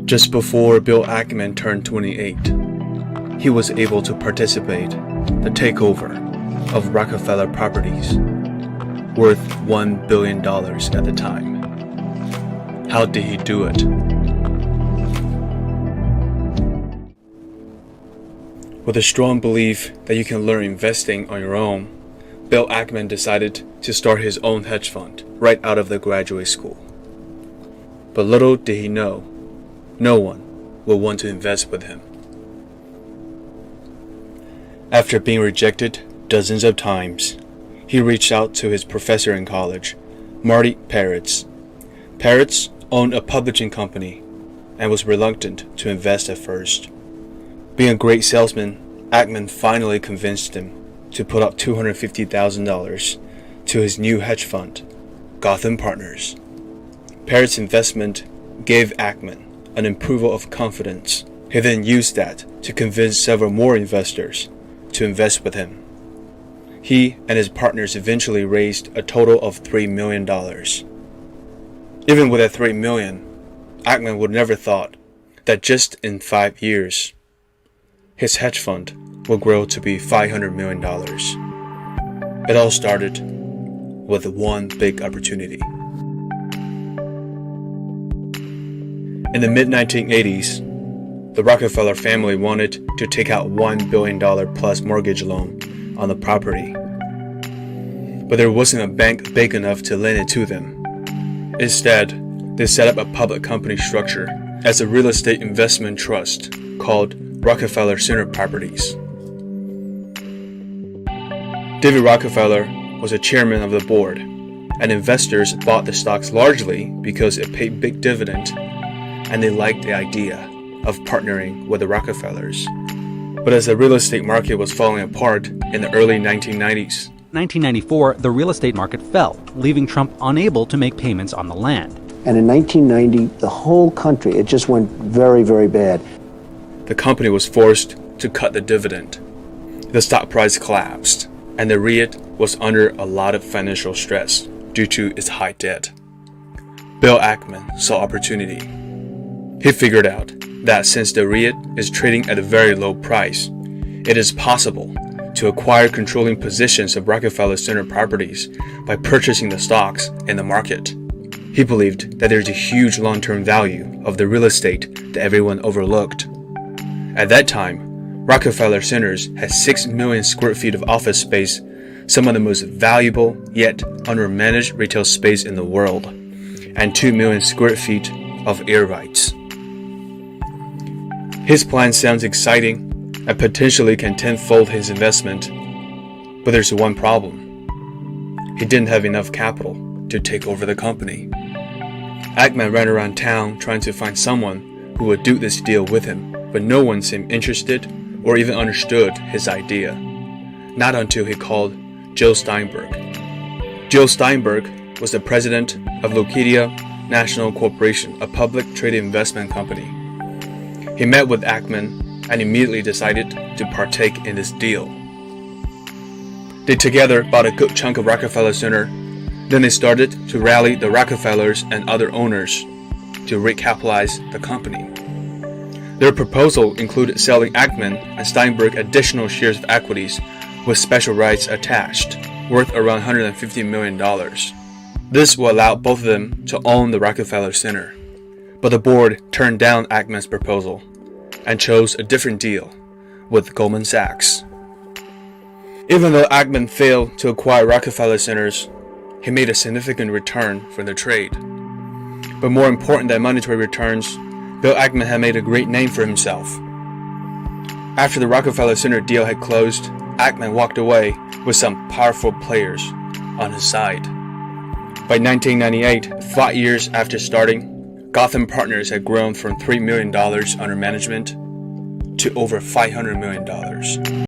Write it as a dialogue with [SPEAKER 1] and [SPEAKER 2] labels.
[SPEAKER 1] Just before Bill Ackman turned 28, he was able to participate the takeover of Rockefeller Properties, worth $1 billion at the time. How did he do it? With a strong belief that you can learn investing on your own, Bill Ackman decided to start his own hedge fund right out of the graduate school. But little did he know, no one will want to invest with him. After being rejected dozens of times, he reached out to his professor in college, Marty Peretz. Peretz owned a publishing company and was reluctant to invest at first. Being a great salesman, Ackman finally convinced him to put up $250,000 to his new hedge fund, Gotham Partners. Peretz's investment gave Ackman an approval of confidence. He then used that to convince several more investors to invest with him. He and his partners eventually raised a total of $3 million. Even with that $3 million, Ackman would never thought that just in 5 years, his hedge fund will grow to be $500 million. It all started with one big opportunity. In the mid-1980s, the Rockefeller family wanted to take out $1 billion plus mortgage loan on the property. But there wasn't a bank big enough to lend it to them. Instead, they set up a public company structure as a real estate investment trust called Rockefeller Center Properties. David Rockefeller was the chairman of the board, and investors bought the stocks largely because it paid big dividend, and they liked the idea of partnering with the Rockefellers. But as the real estate market was falling apart in the early 1990s,
[SPEAKER 2] 1994, the real estate market fell, leaving Trump unable to make payments on the land.
[SPEAKER 3] And in 1990, the whole country, it just went very, very bad.
[SPEAKER 1] the company was forced to cut the dividend. The stock price collapsed, and the REIT was under a lot of financial stress due to its high debt. Bill Ackman saw opportunity. He figured out that since the REIT is trading at a very low price, it is possible to acquire controlling positions of Rockefeller Center Properties by purchasing the stocks in the market. He believed that there's a huge long-term value of the real estate that everyone overlooked. At that time, Rockefeller Centers had 6 million square feet of office space, some of the most valuable yet undermanaged retail space in the world, and 2 million square feet of air rights. His plan sounds exciting and potentially can tenfold his investment, but there's one problem. He didn't have enough capital to take over the company. Ackman ran around town trying to find someone who would do this deal with him, but no one seemed interested or even understood his idea. Not until he called Joe Steinberg. Joe Steinberg was the president of Leucadia National Corporation, a public traded investment company. He met with Ackman and immediately decided to partake in this deal. They together bought a good chunk of Rockefeller Center. Then they started to rally the Rockefellers and other owners to recapitalize the company. Their proposal included selling Ackman and Steinberg additional shares of equities with special rights attached, worth around $150 million. This will allow both of them to own the Rockefeller Center. But the board turned down Ackman's proposal and chose a different deal with Goldman Sachs. Even though Ackman failed to acquire Rockefeller Centers, he made a significant return from the trade. But more important than monetary returns, Bill Ackman had made a great name for himself. After the Rockefeller Center deal had closed, Ackman walked away with some powerful players on his side. By 1998, 5 years after starting, Gotham Partners had grown from $3 million under management to over $500 million.